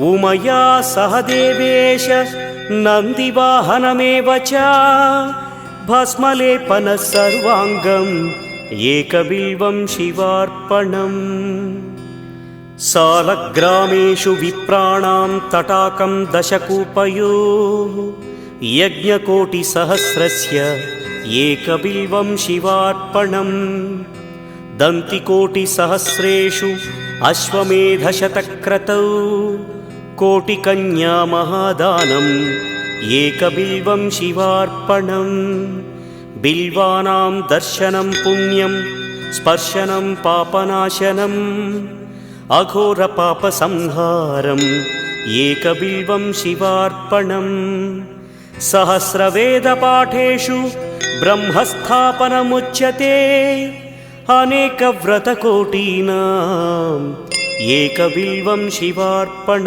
उमया सह देवेश नन्दिवाहनमेव च भस्मलेपनः सर्वाङ्गम् एकबिल्वं शिवार्पणम्। सालग्रामेषु विप्राणां तटाकं दशकूपयोः यज्ञकोटिसहस्रस्य एकबिल्वं शिवार्पणम्। दन्तिकोटिसहस्रेषु अश्वमेधशतक्रतौ कोटिकन्या महादानम् एकबिल्वं शिवार्पणम्। बिल्वानां दर्शनं पुण्यं स्पर्शनं पापनाशनम् अघोरपापसंहारम् एकबिल्वं शिवार्पणम्। सहस्रवेदपाठेषु ब्रह्मस्थापनमुच्यते अनेकव्रतकोटीनाम् एकबिल्वं शिवार्पणम्।